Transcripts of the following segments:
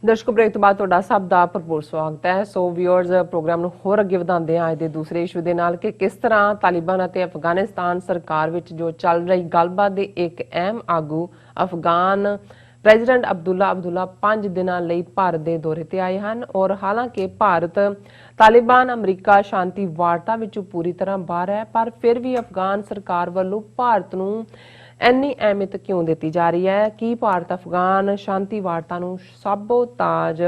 ਦਰਸ਼ਕੋ break ਤੋਂ ਬਾਅਦ ਤੁਹਾਡਾ ਸਭ ਦਾ ਭਰਪੂਰ ਸਵਾਗਤ ਹੈ। ਸੋ ਵਿਊਅਰਸ, ਪ੍ਰੋਗਰਾਮ ਨੂੰ ਹੋਰ ਅੱਗੇ ਵਧਾਉਂਦੇ ਹਾਂ ਅੱਜ ਦੇ ਦੂਸਰੇ ਇਸ਼ੂ ਦੇ ਨਾਲ ਕਿ ਕਿਸ ਤਰ੍ਹਾਂ ਤਾਲਿਬਾਨ ਅਤੇ ਅਫਗਾਨਿਸਤਾਨ ਸਰਕਾਰ ਵਿੱਚ ਜੋ ਚੱਲ ਰਹੀ ਗੱਲਬਾਤ ਦੇ ਇੱਕ ਅਹਿਮ ਆਗੂ ਅਫਗਾਨ ਪ੍ਰੈਜ਼ੀਡੈਂਟ ਅਬਦੁੱਲਾ 5 ਦਿਨਾਂ ਲਈ ਭਾਰਤ ਦੇ ਦੌਰੇ ਤੇ ਆਏ ਹਨ ਔਰ ਹਾਲਾਂਕਿ ਭਾਰਤ ਤਾਲਿਬਾਨ ਅਮਰੀਕਾ ਸ਼ਾਂਤੀ ਵਾਰਤਾ ਵਿੱਚੋਂ ਪੂਰੀ ਤਰ੍ਹਾਂ ਬਾਹਰ ਹੈ, ਪਰ ਫਿਰ ਵੀ ਅਫਗਾਨ ਸਰਕਾਰ ਵੱਲੋਂ ਭਾਰਤ ਨੂੰ ਇੰਨੀ ਅਹਿਮੀਅਤ ਕਿਉਂ ਦਿੱਤੀ ਜਾ ਰਹੀ ਹੈ? ਕੀ ਭਾਰਤ ਅਫਗਾਨ ਸ਼ਾਂਤੀ ਵਾਰਤਾ ਨੂੰ ਸਾਬੋਤਾਜ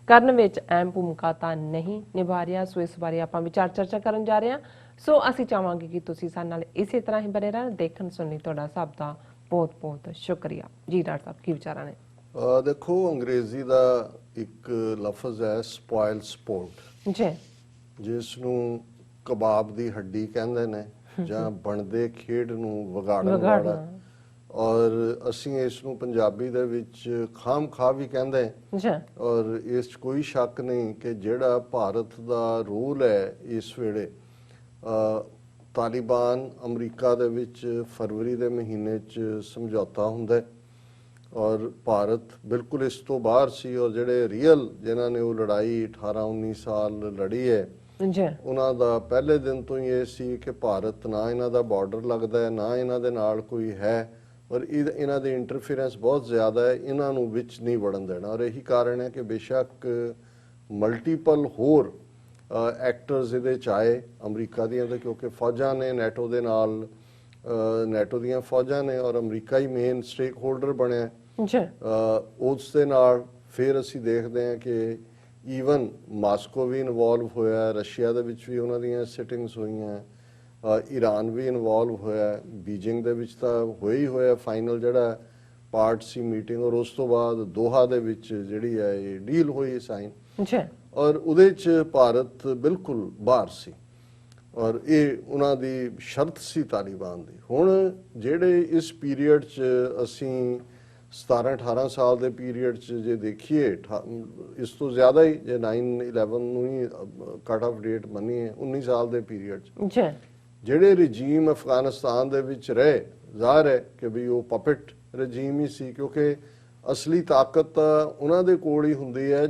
ਕਰਨ ਵਿੱਚ ਅਹਿਮ ਭੂਮਿਕਾ ਤਾਂ ਨਹੀਂ ਨਿਭਾ ਰਿਹਾ? ਸੋ ਇਸ ਬਾਰੇ ਆਪਾਂ ਵਿਚਾਰ ਚਰਚਾ ਕਰਨ ਜਾ ਰਹੇ ਹਾਂ। ਸੋ ਅਸੀਂ ਚਾਹਾਂਗੇ ਕਿ ਤੁਸੀਂ ਸਾਡੇ ਨਾਲ ਇਸੇ ਤਰ੍ਹਾਂ ਹੀ ਬਣੇ ਰਹਿਣ। ਦੇਖਣ ਸੁਣਨ ਲਈ ਤੁਹਾਡਾ ਸਭ ਦਾ ਬਹੁਤ ਬਹੁਤ ਸ਼ੁਕਰੀਆ। ਜੀ ਡਾਕਟਰ ਸਾਹਿਬ, ਕੀ ਵਿਚਾਰਾਂ ਨੇ? देखो, अंग्रेजी ਦਾ ਇੱਕ ਲਫ਼ਜ਼ ਹੈ ਸਪੋਇਲ ਸਪੋਰਟ, ਜੀ, ਜਿਸ ਨੂੰ ਕਬਾਬ ਦੀ ਹੱਡੀ ਕਹਿੰਦੇ ਨੇ ਜਾਂ ਬਣਦੇ ਖੇਡ ਨੂੰ ਵਿਗਾੜਨ ਵਾਲਾ, ਔਰ ਅਸੀਂ ਇਸ ਨੂੰ ਪੰਜਾਬੀ ਦੇ ਵਿੱਚ ਖਾਮ ਖਾ ਵੀ ਕਹਿੰਦੇ ਹਾਂ। ਔਰ ਇਸ 'ਚ ਕੋਈ ਸ਼ੱਕ ਨਹੀਂ ਕਿ ਜਿਹੜਾ ਭਾਰਤ ਦਾ ਰੋਲ ਹੈ ਇਸ ਵੇਲੇ ਤਾਲਿਬਾਨ ਅਮਰੀਕਾ ਦੇ ਵਿੱਚ ਫਰਵਰੀ ਦੇ ਮਹੀਨੇ 'ਚ ਸਮਝੌਤਾ ਹੁੰਦਾ ਹੈ ਔਰ ਭਾਰਤ ਬਿਲਕੁਲ ਇਸ ਤੋਂ ਬਾਹਰ ਸੀ। ਔਰ ਜਿਹੜੇ ਰੀਅਲ ਜਿਨ੍ਹਾਂ ਨੇ ਉਹ ਲੜਾਈ 18-19 ਸਾਲ ਲੜੀ ਹੈ ਉਹਨਾਂ ਦਾ ਪਹਿਲੇ ਦਿਨ ਤੋਂ ਹੀ ਇਹ ਸੀ ਕਿ ਭਾਰਤ ਨਾ ਇਹਨਾਂ ਦਾ ਬਾਰਡਰ ਲੱਗਦਾ ਹੈ, ਨਾ ਇਹਨਾਂ ਦੇ ਨਾਲ ਕੋਈ ਹੈ, ਔਰ ਇਹਨਾਂ ਦੇ ਇੰਟਰਫੇਰੈਂਸ ਬਹੁਤ ਜ਼ਿਆਦਾ ਹੈ, ਇਹਨਾਂ ਨੂੰ ਵਿੱਚ ਨਹੀਂ ਵੜਨ ਦੇਣਾ। ਔਰ ਇਹੀ ਕਾਰਨ ਹੈ ਕਿ ਬੇਸ਼ੱਕ ਮਲਟੀਪਲ ਹੋਰ ਐਕਟਰਸ ਇਹਦੇ 'ਚ ਆਏ ਅਮਰੀਕਾ ਦੀਆਂ, ਤੇ ਕਿਉਂਕਿ ਫੌਜਾਂ ਨੇ ਨੈਟੋ ਦੇ ਨਾਲ, ਨੈਟੋ ਦੀਆਂ ਫੌਜਾਂ ਨੇ ਔਰ ਅਮਰੀਕਾ ਹੀ ਮੇਨ ਸਟੇਕ ਹੋਲਡਰ ਬਣਿਆ ਉਸ ਦੇ ਨਾਲ। ਫਿਰ ਅਸੀਂ ਦੇਖਦੇ ਹਾਂ ਕਿ ਈਵਨ ਮਾਸਕੋ ਵੀ ਇਨਵੋਲਵ ਹੋਇਆ, ਰਸ਼ੀਆ ਦੇ ਵਿੱਚ ਵੀ ਉਹਨਾਂ ਦੀਆਂ ਸਿਟਿੰਗਸ ਹੋਈਆਂ, ਈਰਾਨ ਵੀ ਇਨਵੋਲਵ ਹੋਇਆ, ਬੀਜਿੰਗ ਦੇ ਵਿੱਚ ਤਾਂ ਹੋਇਆ ਫਾਈਨਲ ਜਿਹੜਾ ਪਾਰਟ ਸੀ ਮੀਟਿੰਗ, ਔਰ ਉਸ ਤੋਂ ਬਾਅਦ ਦੋਹਾ ਦੇ ਵਿੱਚ ਜਿਹੜੀ ਹੈ ਇਹ ਡੀਲ ਹੋਈ ਸਾਈਨ, ਔਰ ਉਹਦੇ 'ਚ ਭਾਰਤ ਬਿਲਕੁਲ ਬਾਹਰ ਸੀ ਔਰ ਇਹ ਉਹਨਾਂ ਦੀ ਸ਼ਰਤ ਸੀ ਤਾਲਿਬਾਨ ਦੀ। ਹੁਣ ਜਿਹੜੇ ਇਸ ਪੀਰੀਅਡ 'ਚ ਅਸੀਂ 17-18 ਸਾਲ ਦੇ ਪੀਰੀਅਡ 'ਚ ਜੇ ਦੇਖੀਏ, ਇਸ ਤੋਂ ਜ਼ਿਆਦਾ ਹੀ ਜੇ 9/11 ਨੂੰ ਹੀ ਕੱਟ ਆਫ ਡੇਟ ਮੰਨੀਏ, 19 ਸਾਲ ਦੇ ਪੀਰੀਅਡ 'ਚ ਜਿਹੜੇ ਰਜੀਮ ਅਫਗਾਨਿਸਤਾਨ ਦੇ ਵਿੱਚ ਰਹੇ, ਜ਼ਾਹਰ ਹੈ ਕਿ ਵੀ ਉਹ ਪਪਟ ਰਜੀਮ ਹੀ ਸੀ, ਕਿਉਂਕਿ ਅਸਲੀ ਤਾਕਤ ਉਹਨਾਂ ਦੇ ਕੋਲ ਹੀ ਹੁੰਦੀ ਹੈ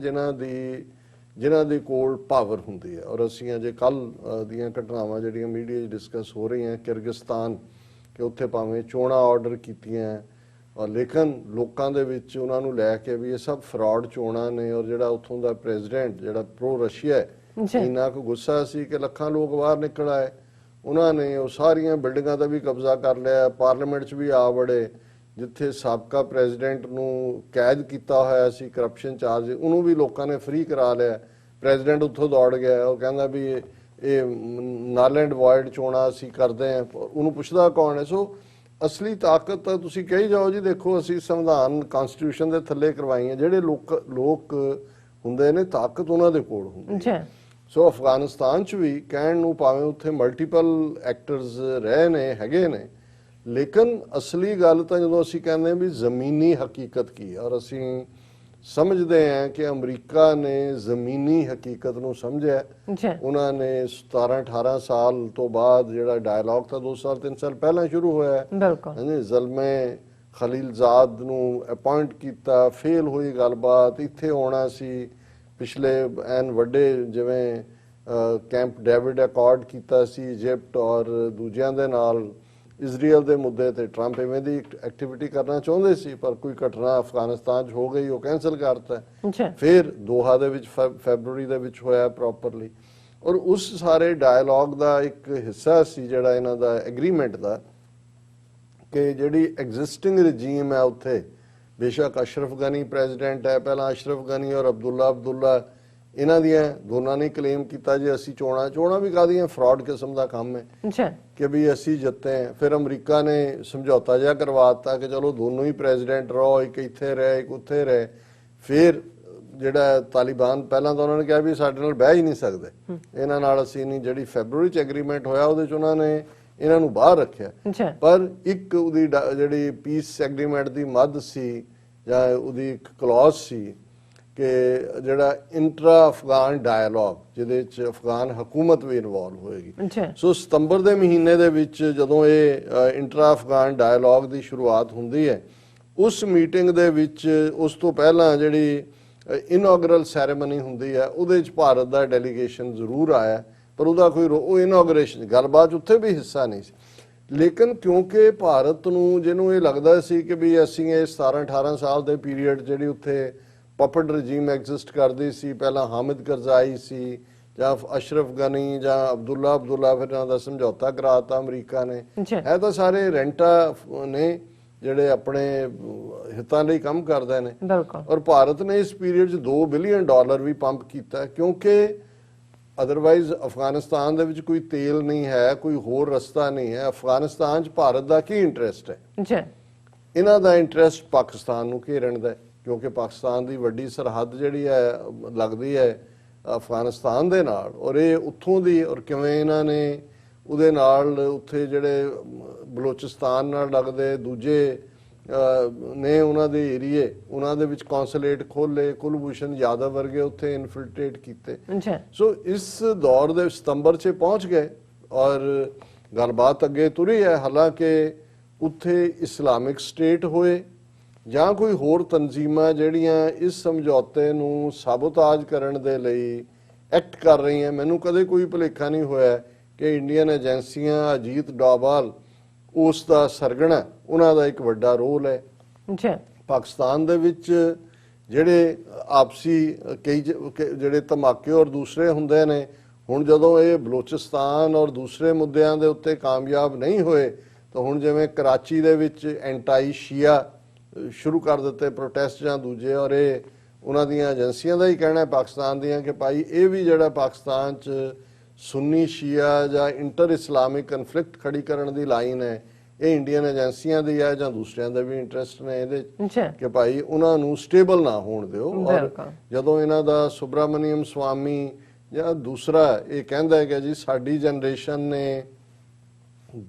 ਜਿਨ੍ਹਾਂ ਦੇ ਕੋਲ ਪਾਵਰ ਹੁੰਦੀ ਹੈ। ਔਰ ਅਸੀਂ ਅਜੇ ਕੱਲ੍ਹ ਦੀਆਂ ਘਟਨਾਵਾਂ ਜਿਹੜੀਆਂ ਮੀਡੀਆ 'ਚ ਡਿਸਕਸ ਹੋ ਰਹੀਆਂ ਕਿਰਗਿਸਤਾਨ, ਕਿ ਉੱਥੇ ਭਾਵੇਂ ਚੋਣਾਂ ਆਰਡਰ ਕੀਤੀਆਂ ਔਰ ਲੇਕਿਨ ਲੋਕਾਂ ਦੇ ਵਿੱਚ ਉਹਨਾਂ ਨੂੰ ਲੈ ਕੇ ਵੀ ਇਹ ਸਭ ਫਰਾਡ ਚੋਣਾਂ ਨੇ, ਔਰ ਜਿਹੜਾ ਉੱਥੋਂ ਦਾ ਪ੍ਰੈਜ਼ੀਡੈਂਟ ਜਿਹੜਾ ਪ੍ਰੋ ਰਸ਼ੀਆ ਹੈ, ਇੰਨਾ ਕੁ ਗੁੱਸਾ ਸੀ ਕਿ ਲੱਖਾਂ ਲੋਕ ਬਾਹਰ ਨਿਕਲ ਆਏ। ਉਹਨਾਂ ਨੇ ਉਹ ਸਾਰੀਆਂ ਬਿਲਡਿੰਗਾਂ ਦਾ ਵੀ ਕਬਜ਼ਾ ਕਰ ਲਿਆ, ਪਾਰਲੀਮੈਂਟ 'ਚ ਵੀ ਆ ਵੜੇ, ਜਿੱਥੇ ਸਾਬਕਾ ਪ੍ਰੈਜ਼ੀਡੈਂਟ ਨੂੰ ਕੈਦ ਕੀਤਾ ਹੋਇਆ ਸੀ ਕਰਪਸ਼ਨ ਚਾਰਜ, ਉਹਨੂੰ ਵੀ ਲੋਕਾਂ ਨੇ ਫ੍ਰੀ ਕਰਾ ਲਿਆ। ਪ੍ਰੈਜ਼ੀਡੈਂਟ ਉੱਥੋਂ ਦੌੜ ਗਿਆ, ਉਹ ਕਹਿੰਦਾ ਵੀ ਇਹ ਨਲ ਐਂਡ ਵਾਇਡ ਚੋਣਾਂ ਅਸੀਂ ਕਰਦੇ ਹਾਂ, ਉਹਨੂੰ ਪੁੱਛਦਾ ਕੌਣ ਹੈ? ਸੋ ਅਸਲੀ ਤਾਕਤ ਤਾਂ ਤੁਸੀਂ ਕਹੀ ਜਾਓ ਜੀ, ਦੇਖੋ ਅਸੀਂ ਸੰਵਿਧਾਨ ਕਨਸਟੀਟਿਊਸ਼ਨ ਦੇ ਥੱਲੇ ਕਰਵਾਈਆਂ, ਜਿਹੜੇ ਲੋਕ ਹੁੰਦੇ ਨੇ ਤਾਕਤ ਉਹਨਾਂ ਦੇ ਕੋਲ ਹੁੰਦੀ ਹੈ। ਸੋ ਅਫਗਾਨਿਸਤਾਨ 'ਚ ਵੀ ਕਹਿਣ ਨੂੰ ਭਾਵੇਂ ਉੱਥੇ ਮਲਟੀਪਲ ਐਕਟਰਸ ਰਹੇ ਨੇ, ਹੈਗੇ ਨੇ, ਲੇਕਿਨ ਅਸਲੀ ਗੱਲ ਤਾਂ ਜਦੋਂ ਅਸੀਂ ਕਹਿੰਦੇ ਹਾਂ ਵੀ ਜ਼ਮੀਨੀ ਹਕੀਕਤ ਕੀ ਹੈ, ਔਰ ਅਸੀਂ ਸਮਝਦੇ ਹਾਂ ਕਿ ਅਮਰੀਕਾ ਨੇ ਜ਼ਮੀਨੀ ਹਕੀਕਤ ਨੂੰ ਸਮਝਿਆ। ਉਹਨਾਂ ਨੇ 17-18 ਸਾਲ ਤੋਂ ਬਾਅਦ ਜਿਹੜਾ ਡਾਇਲੌਗ ਤਾਂ 2 ਸਾਲ 3 ਸਾਲ ਪਹਿਲਾਂ ਸ਼ੁਰੂ ਹੋਇਆ, ਜ਼ਲਮੇ ਖਲੀਲਜ਼ਾਦ ਨੂੰ ਅਪਾਇੰਟ ਕੀਤਾ, ਫੇਲ ਹੋਈ ਗੱਲਬਾਤ, ਇੱਥੇ ਆਉਣਾ ਸੀ ਪਿਛਲੇ ਐਨ ਵੱਡੇ ਜਿਵੇਂ ਕੈਂਪ ਡੇਵਿਡ ਅਕਾਰਡ ਕੀਤਾ ਸੀ ਇਜਿਪਟ ਔਰ ਦੂਜਿਆਂ ਦੇ ਨਾਲ, ਇਜ਼ਰਾਈਲ ਦੇ ਮੁੱਦੇ ਤੇ ਟਰੰਪ ਇਵੇਂ ਦੀ ਐਕਟੀਵਿਟੀ ਕਰਨਾ ਚਾਹੁੰਦੇ ਸੀ, ਪਰ ਕੋਈ ਘਟਨਾ ਅਫਗਾਨਿਸਤਾਨ 'ਚ ਹੋ ਗਈ, ਉਹ ਕੈਂਸਲ ਕਰਤਾ। ਫਿਰ ਦੋਹਾ ਦੇ ਵਿੱਚ ਫੈਬਰੂਰੀ ਦੇ ਵਿੱਚ ਹੋਇਆ ਪ੍ਰੋਪਰਲੀ, ਔਰ ਉਸ ਸਾਰੇ ਡਾਇਲੌਗ ਦਾ ਇੱਕ ਹਿੱਸਾ ਸੀ ਜਿਹੜਾ ਇਹਨਾਂ ਦਾ ਐਗਰੀਮੈਂਟ ਦਾ, ਕਿ ਜਿਹੜੀ ਐਗਜ਼ਿਸਟਿੰਗ ਰਜੀਮ ਹੈ ਉੱਥੇ, ਬੇਸ਼ੱਕ ਅਸ਼ਰਫ ਗਨੀ ਪ੍ਰੈਜ਼ੀਡੈਂਟ ਹੈ, ਪਹਿਲਾਂ ਅਸ਼ਰਫ ਗਨੀ ਔਰ ਅਬਦੁੱਲਾ ਇਹਨਾਂ ਦੀਆਂ ਦੋਨਾਂ ਨੇ ਕਲੇਮ ਕੀਤਾ ਜੀ ਅਸੀਂ ਚੋਣਾਂ ਵੀ ਕਾਹਦੀਆਂ ਫਰਾਡ ਕਿਸਮ ਦਾ ਕੰਮ ਹੈ ਕਿ ਵੀ ਅਸੀਂ ਜਿੱਤੇ। ਫਿਰ ਅਮਰੀਕਾ ਨੇ ਸਮਝੌਤਾ ਜਿਹਾ ਕਰਵਾਤਾ ਕਿ ਚਲੋ ਦੋਨੋਂ ਹੀ ਪ੍ਰੈਜ਼ੀਡੈਂਟ ਰਹੋ, ਇੱਕ ਇੱਥੇ ਰਹੇ ਇੱਕ ਉੱਥੇ ਰਹੇ। ਫਿਰ ਜਿਹੜਾ ਤਾਲਿਬਾਨ, ਪਹਿਲਾਂ ਤਾਂ ਉਹਨਾਂ ਨੇ ਕਿਹਾ ਵੀ ਸਾਡੇ ਨਾਲ ਬਹਿ ਹੀ ਨਹੀਂ ਸਕਦੇ ਇਹਨਾਂ ਨਾਲ ਅਸੀਂ ਨਹੀਂ, ਜਿਹੜੀ ਫੈਬਰੂਰੀ 'ਚ ਐਗਰੀਮੈਂਟ ਹੋਇਆ ਉਹਦੇ 'ਚ ਉਹਨਾਂ ਨੇ ਇਹਨਾਂ ਨੂੰ ਬਾਹਰ ਰੱਖਿਆ, ਪਰ ਇੱਕ ਉਹਦੀ ਜਿਹੜੀ ਪੀਸ ਐਗਰੀਮੈਂਟ ਦੀ ਮੱਦ ਸੀ ਜਾਂ ਉਹਦੀ ਇੱਕ ਕਲੌਜ਼ ਸੀ ਕਿ ਜਿਹੜਾ ਇੰਟਰਾ ਅਫਗਾਨ ਡਾਇਲੌਗ, ਜਿਹਦੇ 'ਚ ਅਫਗਾਨ ਹਕੂਮਤ ਵੀ ਇਨਵੋਲਵ ਹੋਏਗੀ। ਸੋ ਸਤੰਬਰ ਦੇ ਮਹੀਨੇ ਦੇ ਵਿੱਚ ਜਦੋਂ ਇਹ ਇੰਟਰਾ ਅਫਗਾਨ ਡਾਇਲੌਗ ਦੀ ਸ਼ੁਰੂਆਤ ਹੁੰਦੀ ਹੈ, ਉਸ ਮੀਟਿੰਗ ਦੇ ਵਿੱਚ ਉਸ ਤੋਂ ਪਹਿਲਾਂ ਜਿਹੜੀ ਇਨੋਗਰਲ ਸੈਰੇਮਨੀ ਹੁੰਦੀ ਹੈ, ਉਹਦੇ 'ਚ ਭਾਰਤ ਦਾ ਡੈਲੀਗੇਸ਼ਨ ਜ਼ਰੂਰ ਆਇਆ, ਪਰ ਉਹਦਾ ਕੋਈ ਉਹ ਇਨੋਗਰੇਸ਼ਨ ਗੱਲਬਾਤ ਉੱਥੇ ਵੀ ਹਿੱਸਾ ਨਹੀਂ ਸੀ। ਲੇਕਿਨ ਕਿਉਂਕਿ ਭਾਰਤ ਨੂੰ ਜਿਹਨੂੰ ਇਹ ਲੱਗਦਾ ਸੀ ਕਿ ਵੀ ਅਸੀਂ ਇਹ 17-18 ਸਾਲ ਦੇ ਪੀਰੀਅਡ ਜਿਹੜੀ ਉੱਥੇ ਪਪਟ ਰਜੀਮ ਐਗਜ਼ਿਸਟ ਕਰਦੀ ਸੀ, ਪਹਿਲਾਂ ਹਾਮਿਦ ਕਰਜ਼ਾਈ ਸੀ ਜਾਂ ਅਸ਼ਰਫ ਗਨੀ ਜਾਂ ਅਬਦੁੱਲਾ ਫਿਰ ਇਹਨਾਂ ਦਾ ਸਮਝੌਤਾ ਕਰਾਤਾ ਅਮਰੀਕਾ ਨੇ, ਇਹ ਤਾਂ ਸਾਰੇ ਰੈਂਟਾ ਨੇ ਜਿਹੜੇ ਆਪਣੇ ਹਿੱਤਾਂ ਲਈ ਕੰਮ ਕਰਦੇ ਨੇ। ਔਰ ਭਾਰਤ ਨੇ ਇਸ ਪੀਰੀਅਡ 'ਚ $2 ਬਿਲੀਅਨ ਵੀ ਪੰਪ ਕੀਤਾ, ਕਿਉਂਕਿ ਅਦਰਵਾਈਜ਼ ਅਫਗਾਨਿਸਤਾਨ ਦੇ ਵਿੱਚ ਕੋਈ ਤੇਲ ਨਹੀਂ ਹੈ, ਕੋਈ ਹੋਰ ਰਸਤਾ ਨਹੀਂ ਹੈ। ਅਫਗਾਨਿਸਤਾਨ 'ਚ ਭਾਰਤ ਦਾ ਕੀ ਇੰਟਰਸਟ ਹੈ? ਇਹਨਾਂ ਦਾ ਇੰਟਰਸਟ ਪਾਕਿਸਤਾਨ ਨੂੰ ਘੇਰਨ ਦਾ, ਕਿਉਂਕਿ ਪਾਕਿਸਤਾਨ ਦੀ ਵੱਡੀ ਸਰਹੱਦ ਜਿਹੜੀ ਹੈ ਲੱਗਦੀ ਹੈ ਅਫਗਾਨਿਸਤਾਨ ਦੇ ਨਾਲ, ਔਰ ਇਹ ਉੱਥੋਂ ਦੀ ਔਰ ਕਿਵੇਂ ਇਹਨਾਂ ਨੇ ਉਹਦੇ ਨਾਲ ਉੱਥੇ ਜਿਹੜੇ ਬਲੋਚਿਸਤਾਨ ਨਾਲ ਲੱਗਦੇ ਦੂਜੇ ਨੇ ਉਹਨਾਂ ਦੇ ਏਰੀਏ, ਉਹਨਾਂ ਦੇ ਵਿੱਚ ਕੌਂਸੂਲੇਟ ਖੋਲੇ, ਕੁਲਭੂਸ਼ਣ ਯਾਦਵ ਵਰਗੇ ਉੱਥੇ ਇਨਫਿਲਟ੍ਰੇਟ ਕੀਤੇ। ਸੋ ਇਸ ਦੌਰ ਦੇ ਸਤੰਬਰ 'ਚ ਪਹੁੰਚ ਗਏ ਔਰ ਗੱਲਬਾਤ ਅੱਗੇ ਤੁਰੀ ਹੈ। ਹਾਲਾਂਕਿ ਉੱਥੇ ਇਸਲਾਮਿਕ ਸਟੇਟ ਹੋਏ ਜਾਂ ਕੋਈ ਹੋਰ ਤਨਜ਼ੀਮਾਂ ਜਿਹੜੀਆਂ ਇਸ ਸਮਝੌਤੇ ਨੂੰ ਸਾਬੋਤਾਜ ਕਰਨ ਦੇ ਲਈ ਐਕਟ ਕਰ ਰਹੀਆਂ, ਮੈਨੂੰ ਕਦੇ ਕੋਈ ਭੁਲੇਖਾ ਨਹੀਂ ਹੋਇਆ ਕਿ ਇੰਡੀਅਨ ਏਜੰਸੀਆਂ, ਅਜੀਤ ਡੋਵਾਲ ਉਸ ਦਾ ਸਰਗਣਾ, ਉਹਨਾਂ ਦਾ ਇੱਕ ਵੱਡਾ ਰੋਲ ਹੈ। ਪਾਕਿਸਤਾਨ ਦੇ ਵਿੱਚ ਜਿਹੜੇ ਆਪਸੀ ਕਈ ਜਿਹੜੇ ਧਮਾਕੇ ਔਰ ਦੂਸਰੇ ਹੁੰਦੇ ਨੇ, ਹੁਣ ਜਦੋਂ ਇਹ ਬਲੋਚਿਸਤਾਨ ਔਰ ਦੂਸਰੇ ਮੁੱਦਿਆਂ ਦੇ ਉੱਤੇ ਕਾਮਯਾਬ ਨਹੀਂ ਹੋਏ ਤਾਂ ਹੁਣ ਜਿਵੇਂ ਕਰਾਚੀ ਦੇ ਵਿੱਚ ਐਂਟਾਈ ਸ਼ੀਆ ਸ਼ੁਰੂ ਕਰ ਦਿੱਤੇ ਪ੍ਰੋਟੈਸਟ ਜਾਂ ਦੂਜੇ, ਔਰ ਇਹ ਉਹਨਾਂ ਦੀਆਂ ਏਜੰਸੀਆਂ ਦਾ ਹੀ ਕਹਿਣਾ ਪਾਕਿਸਤਾਨ ਦੀਆਂ ਕਿ ਭਾਈ ਇਹ ਵੀ ਜਿਹੜਾ ਪਾਕਿਸਤਾਨ 'ਚ ਸੁੰਨੀ ਸ਼ੀਆ ਜਾਂ ਇੰਟਰ ਇਸਲਾਮਿਕ ਕਨਫਲਿਕਟ ਖੜੀ ਕਰਨ ਦੀ ਲਾਈਨ ਹੈ, ਇਹ ਇੰਡੀਅਨ ਏਜੰਸੀਆਂ ਦੀ ਹੈ ਜਾਂ ਦੂਸਰਿਆਂ ਦਾ ਵੀ ਇੰਟਰਸਟ ਨੇ ਇਹਦੇ ਕਿ ਭਾਈ ਉਹਨਾਂ ਨੂੰ ਸਟੇਬਲ ਨਾ ਹੋਣ ਦਿਓ। ਔਰ ਜਦੋਂ ਇਹਨਾਂ ਦਾ ਸੁਬਰਾਮਨੀਅਮ ਸਵਾਮੀ ਜਾਂ ਦੂਸਰਾ ਇਹ ਕਹਿੰਦਾ ਹੈ ਕਿ ਜੀ ਸਾਡੀ ਜਨਰੇਸ਼ਨ ਨੇ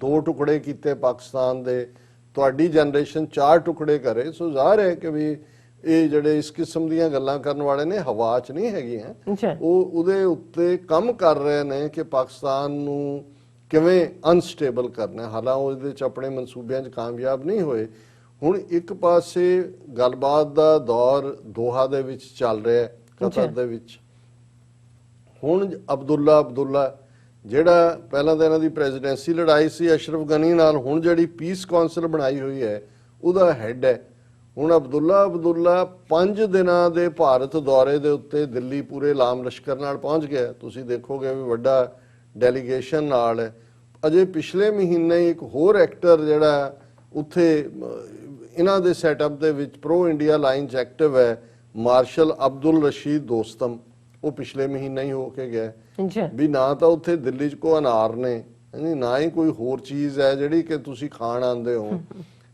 2 ਟੁਕੜੇ ਕੀਤੇ ਪਾਕਿਸਤਾਨ ਦੇ, ਤੁਹਾਡੀ ਜਨਰੇਸ਼ਨ 4 ਟੁਕੜੇ ਕਰੇ। ਸੋ ਜ਼ਾਹਰ ਹੈ ਕਿ ਵੀ ਇਹ ਜਿਹੜੇ ਇਸ ਕਿਸਮ ਦੀਆਂ ਗੱਲਾਂ ਕਰਨ ਵਾਲੇ ਨੇ ਹਵਾ 'ਚ ਨਹੀਂ ਹੈਗੀਆਂ, ਉਹ ਉਹਦੇ ਉੱਤੇ ਕੰਮ ਕਰ ਰਹੇ ਨੇ ਕਿ ਪਾਕਿਸਤਾਨ ਨੂੰ ਕਿਵੇਂ ਅਨਸਟੇਬਲ ਕਰਨਾ। ਹਾਲਾਂਕਿ ਉਹ ਇਹਦੇ 'ਚ ਆਪਣੇ ਮਨਸੂਬਿਆਂ 'ਚ ਕਾਮਯਾਬ ਨਹੀਂ ਹੋਏ। ਹੁਣ ਇੱਕ ਪਾਸੇ ਗੱਲਬਾਤ ਦਾ ਦੌਰ ਦੋਹਾ ਦੇ ਵਿੱਚ ਚੱਲ ਰਿਹਾ, ਕਤਰ ਦੇ ਵਿੱਚ। ਹੁਣ ਅਬਦੁੱਲਾ ਜਿਹੜਾ ਪਹਿਲਾਂ ਤਾਂ ਇਹਨਾਂ ਦੀ ਪ੍ਰੈਜ਼ੀਡੈਂਸੀ ਲੜਾਈ ਸੀ ਅਸ਼ਰਫ ਗਨੀ ਨਾਲ, ਹੁਣ ਜਿਹੜੀ ਪੀਸ ਕਾਉਂਸਲ ਬਣਾਈ ਹੋਈ ਹੈ ਉਹਦਾ ਹੈੱਡ ਹੈ। ਹੁਣ ਅਬਦੁੱਲਾ 5 ਦਿਨਾਂ ਦੇ ਭਾਰਤ ਦੌਰੇ ਦੇ ਉੱਤੇ ਦਿੱਲੀ ਪੂਰੇ ਲਾਮ ਲਸ਼ਕਰ ਨਾਲ ਪਹੁੰਚ ਗਿਆ। ਤੁਸੀਂ ਦੇਖੋਗੇ ਵੀ ਵੱਡਾ ਡੈਲੀਗੇਸ਼ਨ ਨਾਲ ਹੈ। ਅਜੇ ਪਿਛਲੇ ਮਹੀਨੇ ਇੱਕ ਹੋਰ ਐਕਟਰ ਜਿਹੜਾ ਉੱਥੇ ਇਹਨਾਂ ਦੇ ਸੈਟਅਪ ਦੇ ਵਿੱਚ ਪ੍ਰੋ ਇੰਡੀਆ ਲਾਈਨ 'ਚ ਐਕਟਿਵ ਹੈ, ਮਾਰਸ਼ਲ ਅਬਦੁਲ ਰਸ਼ੀਦ ਦੋਸਤਮ, ਉਹ ਪਿਛਲੇ ਮਹੀਨੇ ਹੀ ਹੋ ਕੇ ਗਿਆ। ਵੀ ਨਾ ਤਾਂ ਉੱਥੇ ਦਿੱਲੀ 'ਚ ਕੋਈ ਅਨਾਰ ਨੇ, ਨਾ ਹੀ ਕੋਈ ਹੋਰ ਚੀਜ਼ ਹੈ ਜਿਹੜੀ ਕਿ ਤੁਸੀਂ ਖਾਣ ਆਉਂਦੇ ਹੋ।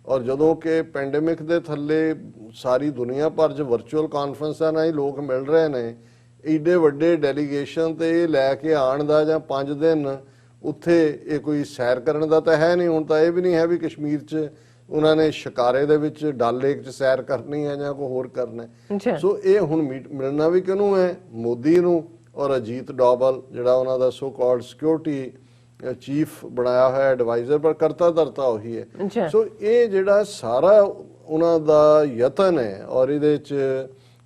ਔਰ ਜਦੋਂ ਕਿ ਪੈਂਡੇਮਿਕ ਦੇ ਥੱਲੇ ਸਾਰੀ ਦੁਨੀਆ ਭਰ 'ਚ ਵਰਚੁਅਲ ਕਾਨਫਰੰਸਾਂ ਨਾਲ ਹੀ ਲੋਕ ਮਿਲ ਰਹੇ ਨੇ, ਏਡੇ ਵੱਡੇ ਡੈਲੀਗੇਸ਼ਨ ਤੇ ਇਹ ਲੈ ਕੇ ਆਉਣ ਦਾ ਜਾਂ 5 ਦਿਨ ਉੱਥੇ ਇਹ ਕੋਈ ਸੈਰ ਕਰਨ ਦਾ ਤਾਂ ਹੈ ਨਹੀਂ। ਹੁਣ ਤਾਂ ਇਹ ਵੀ ਨਹੀਂ ਹੈ ਵੀ ਕਸ਼ਮੀਰ 'ਚ ਉਹਨਾਂ ਨੇ ਸ਼ਿਕਾਰੇ ਦੇ ਵਿੱਚ ਡਲ ਲੇਕ 'ਚ ਸੈਰ ਕਰਨੀ ਹੈ ਜਾਂ ਕੋਈ ਹੋਰ ਕਰਨਾ। ਸੋ ਇਹ ਹੁਣ ਮਿਲਣਾ ਵੀ ਕਿਹਨੂੰ ਹੈ? ਮੋਦੀ ਨੂੰ ਔਰ ਅਜੀਤ ਡੋਵਾਲ ਜਿਹੜਾ ਉਹਨਾਂ ਦਾ ਸੋ ਕਾਲਡ ਸਿਕਿਉਰਿਟੀ ਚੀਫ ਬਣਾਇਆ ਹੋਇਆ ਐਡਵਾਈਜ਼ਰ, ਪਰ ਕਰਤਾ ਧਰਤਾ ਉਹੀ ਹੈ। ਸੋ ਇਹ ਜਿਹੜਾ ਸਾਰਾ ਉਹਨਾਂ ਦਾ ਯਤਨ ਹੈ ਔਰ ਇਹਦੇ 'ਚ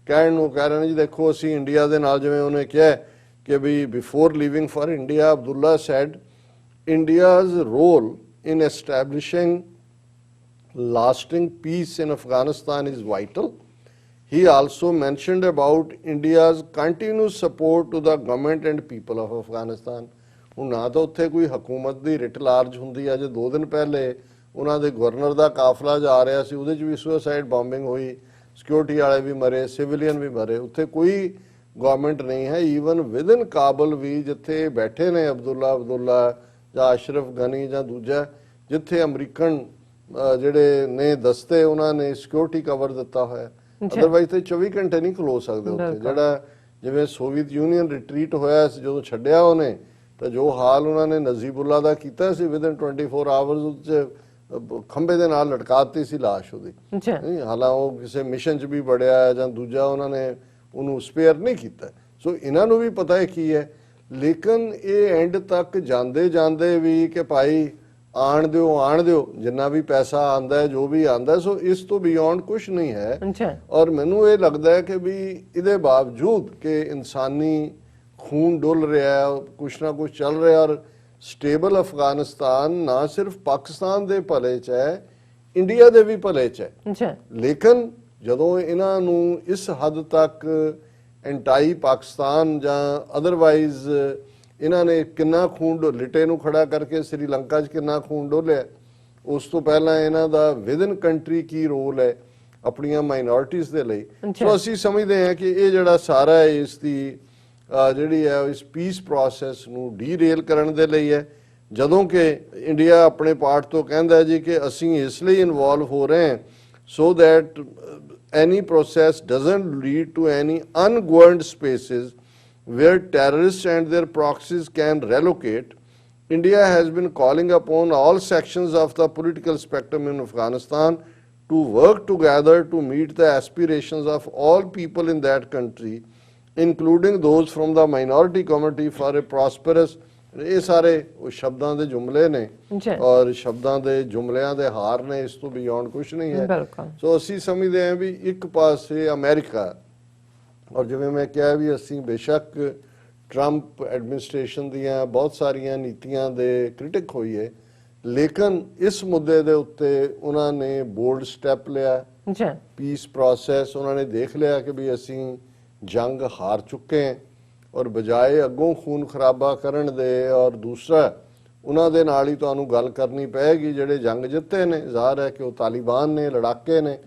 ਕਹਿਣ ਨੂੰ ਕਹਿ ਰਹੇ ਨੇ ਜੀ ਦੇਖੋ ਅਸੀਂ ਇੰਡੀਆ ਦੇ ਨਾਲ, ਜਿਵੇਂ ਉਹਨੇ ਕਿਹਾ ਕਿ we before leaving for India Abdullah said India's role in establishing lasting peace in Afghanistan is vital. He also mentioned about India's continuous support to the government and people of Afghanistan. ਹੁਣ ਨਾ ਤਾਂ ਉੱਥੇ ਕੋਈ ਹਕੂਮਤ ਦੀ ਰਿਟ ਲਾਰਜ ਹੁੰਦੀ ਹੈ। ਜੇ 2 ਦਿਨ ਪਹਿਲੇ ਉਹਨਾਂ ਦੇ ਗਵਰਨਰ ਦਾ ਕਾਫਲਾ ਜਾ ਰਿਹਾ ਸੀ, ਉਹਦੇ 'ਚ ਵੀ ਸੁਸਾਈਡ ਬੰਬਿੰਗ ਹੋਈ, ਸਿਕਿਉਰਿਟੀ ਵਾਲੇ ਵੀ ਮਰੇ, ਸਿਵਿਲੀਅਨ ਵੀ ਮਰੇ। ਉੱਥੇ ਕੋਈ ਗਵਰਨਮੈਂਟ ਨਹੀਂ ਹੈ। ਈਵਨ ਵਿਦਨ ਕਾਬਲ ਵੀ ਜਿੱਥੇ ਬੈਠੇ ਨੇ ਅਬਦੁੱਲਾ ਜਾਂ ਅਸ਼ਰਫ ਗਨੀ ਜਾਂ ਦੂਜਾ, ਜਿੱਥੇ ਅਮਰੀਕਨ ਜਿਹੜੇ ਨੇ ਦਸਤੇ ਉਹਨਾਂ ਨੇ ਸਿਕਿਉਰਿਟੀ ਕਵਰ ਦਿੱਤਾ ਹੋਇਆ, ਅਦਰਵਾਈਜ਼ ਤੇ 24 ਘੰਟੇ ਨਹੀਂ ਖਲੋ ਸਕਦੇ ਉੱਥੇ। ਜਿਹੜਾ ਜਿਵੇਂ ਸੋਵੀਅਤ ਯੂਨੀਅਨ ਰਿਟਰੀਟ ਹੋਇਆ ਸੀ ਜਦੋਂ ਛੱਡਿਆ ਉਹਨੇ, ਤਾਂ ਜੋ ਹਾਲ ਉਹਨਾਂ ਨੇ ਨਜ਼ੀਬੁੱਲਾ ਦਾ ਕੀਤਾ ਸੀ, ਵਿਦਨ 24 ਆਵਰਸ ਉੱਚ ਖੰਭੇ ਦੇ ਨਾਲ ਲਟਕਾਤੀ ਸੀ ਲਾਸ਼ ਉਹਦੀ। ਹਾਲਾਂਕਿ ਉਹ ਕਿਸੇ ਮਿਸ਼ਨ 'ਚ ਵੀ ਬੜਿਆ ਜਾਂ ਦੂਜਾ, ਉਹਨਾਂ ਨੇ ਉਹਨੂੰ ਸਪੇਅਰ ਨਹੀਂ ਕੀਤਾ। ਸੋ ਇਹਨਾਂ ਨੂੰ ਵੀ ਪਤਾ ਹੈ ਕੀ ਹੈ। ਲੇਕਿਨ ਇਹ ਐਂਡ ਤੱਕ ਜਾਂਦੇ ਵੀ ਕਿ ਭਾਈ ਆਣ ਦਿਓ ਜਿੰਨਾ ਵੀ ਪੈਸਾ ਆਂਦਾ ਹੈ ਜੋ ਵੀ ਆਂਦਾ ਹੈ, ਸੋ ਇਸ ਤੋਂ ਬਿਯੋਂਡ ਕੁਝ ਨਹੀਂ ਹੈ। ਅੱਛਾ ਔਰ ਮੈਨੂੰ ਇਹ ਲੱਗਦਾ ਹੈ ਕਿ ਵੀ ਇਹਦੇ ਬਾਵਜੂਦ ਕਿ ਇਨਸਾਨੀ ਖੂਨ ਡੁੱਲ ਰਿਹਾ ਹੈ, ਕੁਛ ਨਾ ਕੁਛ ਚੱਲ ਰਿਹਾ, ਔਰ ਸਟੇਬਲ ਅਫਗਾਨਿਸਤਾਨ ਨਾ ਸਿਰਫ ਪਾਕਿਸਤਾਨ ਦੇ ਭਲੇ 'ਚ ਹੈ, ਇੰਡੀਆ ਦੇ ਵੀ ਭਲੇ 'ਚ ਹੈ। ਅੱਛਾ ਲੇਕਿਨ ਜਦੋਂ ਇਹਨਾਂ ਨੂੰ ਇਸ ਹੱਦ ਤੱਕ ਐਂਟਾਈ ਪਾਕਿਸਤਾਨ ਜਾਂ ਅਦਰਵਾਈਜ਼ ਇਹਨਾਂ ਨੇ ਕਿੰਨਾ ਖੂਨ ਲਿਟੇ ਨੂੰ ਖੜਾ ਕਰਕੇ ਸ੍ਰੀਲੰਕਾ 'ਚ ਕਿੰਨਾ ਖੂਨ ਡੋਲਿਆ, ਉਸ ਤੋਂ ਪਹਿਲਾਂ ਇਹਨਾਂ ਦਾ ਵਿਦਨ ਕੰਟਰੀ ਕੀ ਰੋਲ ਹੈ ਆਪਣੀਆਂ ਮਾਈਨੋਰਿਟੀਜ਼ ਦੇ ਲਈ। ਸੋ ਅਸੀਂ ਸਮਝਦੇ ਹਾਂ ਕਿ ਇਹ ਜਿਹੜਾ ਸਾਰਾ ਹੈ ਇਸ ਦੀ ਜਿਹੜੀ ਹੈ ਇਸ ਪੀਸ ਪ੍ਰੋਸੈਸ ਨੂੰ ਡੀਰੇਲ ਕਰਨ ਦੇ ਲਈ ਹੈ। ਜਦੋਂ ਕਿ ਇੰਡੀਆ ਆਪਣੇ ਪਾਰਟ ਤੋਂ ਕਹਿੰਦਾ ਜੀ ਕਿ ਅਸੀਂ ਇਸ ਲਈ ਇਨਵੋਲਵ ਹੋ ਰਹੇ ਹਾਂ so that any process doesn't lead to any ungoverned spaces where terrorists and their proxies can relocate. India has been calling upon all sections of the political spectrum in Afghanistan to work together to meet the aspirations of all people in that country, including those from the minority community, for a prosperous। ਇਹ ਸਾਰੇ ਉਹ ਸ਼ਬਦਾਂ ਦੇ ਜੁਮਲੇ ਨੇ ਔਰ ਸ਼ਬਦਾਂ ਦੇ ਜੁਮਲਿਆਂ ਦੇ ਹਾਰ ਨੇ, ਇਸ ਤੋਂ ਬਿਯੋਂਡ ਕੁਝ ਨਹੀਂ ਹੈ। ਸੋ ਅਸੀਂ ਸਮਝਦੇ ਹਾਂ ਵੀ ਇੱਕ ਪਾਸੇ ਅਮਰੀਕਾ, ਔਰ ਜਿਵੇਂ ਮੈਂ ਕਿਹਾ ਵੀ ਅਸੀਂ ਬੇਸ਼ੱਕ ਟਰੰਪ ਐਡਮਿਨਿਸਟ੍ਰੇਸ਼ਨ ਦੀਆਂ ਬਹੁਤ ਸਾਰੀਆਂ ਨੀਤੀਆਂ ਦੇ ਕ੍ਰਿਟਿਕ ਹੋਈਏ, ਲੇਕਿਨ ਇਸ ਮੁੱਦੇ ਦੇ ਉੱਤੇ ਉਹਨਾਂ ਨੇ ਬੋਲਡ ਸਟੈਪ ਲਿਆ। ਪੀਸ ਪ੍ਰੋਸੈਸ ਉਹਨਾਂ ਨੇ ਦੇਖ ਲਿਆ ਕਿ ਵੀ ਅਸੀਂ ਜੰਗ ਹਾਰ ਚੁੱਕੇ ਹਾਂ, ਔਰ ਬਜਾਏ ਅੱਗੋਂ ਖੂਨ ਖਰਾਬਾ ਕਰਨ ਦੇ, ਔਰ ਦੂਸਰਾ ਉਹਨਾਂ ਦੇ ਨਾਲ ਹੀ ਤੁਹਾਨੂੰ ਗੱਲ ਕਰਨੀ ਪਏਗੀ ਜਿਹੜੇ ਜੰਗ ਜਿੱਤੇ ਨੇ। ਜ਼ਾਹਰ ਹੈ ਕਿ ਉਹ ਤਾਲਿਬਾਨ ਨੇ, ਲੜਾਕੇ ਨੇ,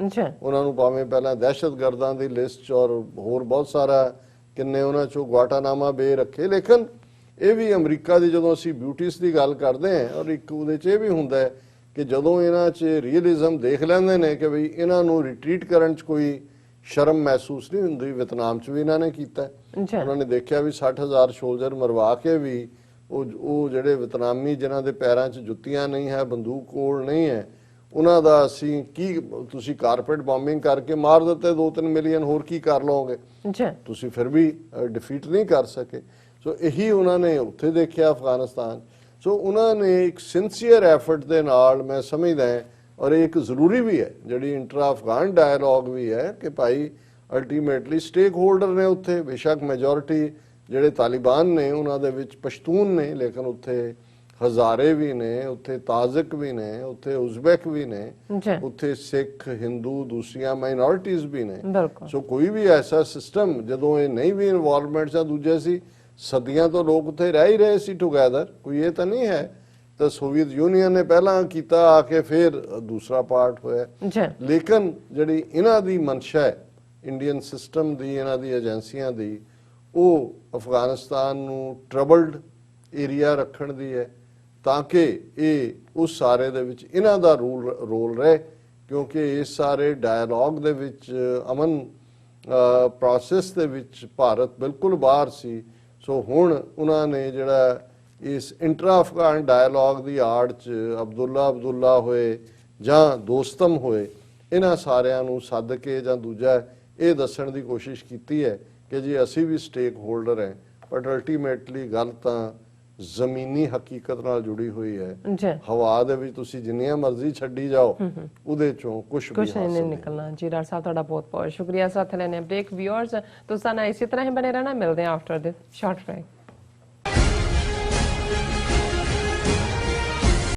ਉਹਨਾਂ ਨੂੰ ਭਾਵੇਂ ਪਹਿਲਾਂ ਦਹਿਸ਼ਤਗਰਦਾਂ ਦੀ ਲਿਸਟ 'ਚ ਔਰ ਹੋਰ ਬਹੁਤ ਸਾਰਾ ਕਿੰਨੇ ਉਹਨਾਂ 'ਚੋਂ ਗੁਆਟਾਨਾਮਾ ਬੇ ਰੱਖੇ, ਲੇਕਿਨ ਇਹ ਵੀ ਅਮਰੀਕਾ ਦੀ ਜਦੋਂ ਅਸੀਂ ਬਿਊਟੀਜ਼ ਦੀ ਗੱਲ ਕਰਦੇ ਹਾਂ, ਔਰ ਇੱਕ ਉਹਦੇ 'ਚ ਇਹ ਵੀ ਹੁੰਦਾ ਹੈ ਕਿ ਜਦੋਂ ਇਹਨਾਂ 'ਚ ਰੀਅਲਿਜ਼ਮ ਦੇਖ ਲੈਂਦੇ ਨੇ ਕਿ ਵੀ ਇਹਨਾਂ ਨੂੰ ਰਿਟਰੀਟ ਕਰਨ 'ਚ ਕੋਈ ਸ਼ਰਮ ਮਹਿਸੂਸ ਨਹੀਂ ਹੁੰਦੀ। ਵਿਤਨਾਮ 'ਚ ਵੀ ਇਹਨਾਂ ਨੇ ਕੀਤਾ, ਉਹਨਾਂ ਨੇ ਦੇਖਿਆ ਵੀ 60,000 ਸੋਲਜਰ ਮਰਵਾ ਕੇ ਵੀ ਉਹ ਜਿਹੜੇ ਵਿਤਨਾਮੀ ਜਿਨ੍ਹਾਂ ਦੇ ਪੈਰਾਂ 'ਚ ਜੁੱਤੀਆਂ ਨਹੀਂ ਹੈ, ਬੰਦੂਕ ਕੋਲ ਨਹੀਂ ਹੈ, ਉਹਨਾਂ ਦਾ ਅਸੀਂ ਕੀ, ਤੁਸੀਂ ਕਾਰਪੇਟ ਬੰਬਿੰਗ ਕਰਕੇ ਮਾਰ ਦਿੱਤੇ 2-3 ਮਿਲੀਅਨ, ਹੋਰ ਕੀ ਕਰ ਲਓਗੇ ਤੁਸੀਂ, ਫਿਰ ਵੀ ਡਿਫੀਟ ਨਹੀਂ ਕਰ ਸਕੇ। ਸੋ ਇਹੀ ਉਹਨਾਂ ਨੇ ਉੱਥੇ ਦੇਖਿਆ ਅਫਗਾਨਿਸਤਾਨ। ਸੋ ਉਹਨਾਂ ਨੇ ਇੱਕ ਸਿੰਸੀਅਰ ਐਫਰਟ ਦੇ ਨਾਲ, ਮੈਂ ਸਮਝਦਾ ਔਰ ਇਹ ਇੱਕ ਜ਼ਰੂਰੀ ਵੀ ਹੈ ਜਿਹੜੀ ਇੰਟਰਾ ਅਫਗਾਨ ਡਾਇਲੌਗ ਵੀ ਹੈ ਕਿ ਭਾਈ ਅਲਟੀਮੇਟਲੀ ਸਟੇਕ ਹੋਲਡਰ ਨੇ ਉੱਥੇ, ਬੇਸ਼ੱਕ ਮੈਜੋਰਿਟੀ ਜਿਹੜੇ ਤਾਲਿਬਾਨ ਨੇ ਉਹਨਾਂ ਦੇ ਵਿੱਚ ਪਸ਼ਤੂਨ ਨੇ, ਲੇਕਿਨ ਉੱਥੇ ਹਜ਼ਾਰੇ ਵੀ ਨੇ, ਉੱਥੇ ਤਾਜ਼ਕ ਵੀ ਨੇ, ਉੱਥੇ ਉਜ਼ਬੈਕ ਵੀ ਨੇ, ਉੱਥੇ ਸਿੱਖ, ਹਿੰਦੂ, ਦੂਸਰੀਆਂ ਮਾਈਨੋਰਿਟੀਜ਼ ਵੀ ਨੇ। ਸੋ ਕੋਈ ਵੀ ਐਸਾ ਸਿਸਟਮ ਜਦੋਂ ਇਹ ਨਹੀਂ ਵੀ ਇਨਵੋਲਵਮੈਂਟ ਜਾਂ ਦੂਜੇ ਸੀ, ਸਦੀਆਂ ਤੋਂ ਲੋਕ ਉੱਥੇ ਰਹਿ ਹੀ ਰਹੇ ਸੀ ਟੁਗੈਦਰ, ਕੋਈ ਇਹ ਤਾਂ ਨਹੀਂ ਹੈ। ਤਾਂ ਸੋਵੀਅਤ ਯੂਨੀਅਨ ਨੇ ਪਹਿਲਾਂ ਕੀਤਾ ਆ ਕੇ, ਫਿਰ ਦੂਸਰਾ ਪਾਰਟ ਹੋਇਆ। ਲੇਕਿਨ ਜਿਹੜੀ ਇਹਨਾਂ ਦੀ ਮਨਸ਼ਾ ਹੈ ਇੰਡੀਅਨ ਸਿਸਟਮ ਦੀ, ਇਹਨਾਂ ਦੀ ਏਜੰਸੀਆਂ ਦੀ, ਉਹ ਅਫਗਾਨਿਸਤਾਨ ਨੂੰ ਟਰਬਲਡ ਏਰੀਆ ਰੱਖਣ ਦੀ ਹੈ ਤਾਂ ਕਿ ਇਹ ਉਸ ਸਾਰੇ ਦੇ ਵਿੱਚ ਇਹਨਾਂ ਦਾ ਰੋਲ ਰਹੇ, ਕਿਉਂਕਿ ਇਸ ਸਾਰੇ ਡਾਇਲੌਗ ਦੇ ਵਿੱਚ, ਅਮਨ ਪ੍ਰੋਸੈਸ ਦੇ ਵਿੱਚ ਭਾਰਤ ਬਿਲਕੁਲ ਬਾਹਰ ਸੀ। ਸੋ ਹੁਣ ਉਹਨਾਂ ਨੇ ਜਿਹੜਾ ਇਸ ਇੰਟਰਾ ਅਫਗਾਨ ਡਾਇਲੌਗ ਦੀ ਆੜ 'ਚ ਅਬਦੁੱਲਾ ਹੋਏ ਜਾਂ ਦੋਸਤਮ ਹੋਏ, ਇਹਨਾਂ ਸਾਰਿਆਂ ਨੂੰ ਸੱਦ ਕੇ ਜਾਂ ਦੂਜਾ ਇਹ ਦੱਸਣ ਦੀ ਕੋਸ਼ਿਸ਼ ਕੀਤੀ ਹੈ ਕਿ ਜੀ ਅਸੀਂ ਵੀ ਸਟੇਕ ਹੋਲਡਰ ਹੈ, ਬਟ ਅਲਟੀਮੇਟਲੀ ਗੱਲ ਤਾਂ ਜ਼ਮੀਨੀ ਹਕੀਕਤ ਨਾਲ ਜੁੜੀ ਹੋਈ ਹੈ। ਹਵਾ ਦੇ ਵਿੱਚ ਤੁਸੀਂ ਜਿੰਨੀਆਂ ਮਰਜ਼ੀ ਛੱਡੀ ਜਾਓ, ਉਹਦੇ ਚੋਂ ਕੁਝ ਨਹੀਂ ਨਿਕਲਣਾ। ਜੀ ਡਾਕਟਰ ਸਾਹਿਬ ਤੁਹਾਡਾ ਬਹੁਤ ਬਹੁਤ ਸ਼ੁਕਰੀਆ। ਸਾਥ ਲੈਣੇ ਬ੍ਰੇਕ। ਵਿਊਅਰਸ ਤੁਸੀਂ ਨਾਲ ਇਸੇ ਤਰ੍ਹਾਂ ਹੀ ਬਣੇ ਰਹਿਣਾ, ਮਿਲਦੇ ਹਾਂ ਆਫਟਰ ਦਿਸ ਸ਼ਾਰਟ ਬ੍ਰੇਕ।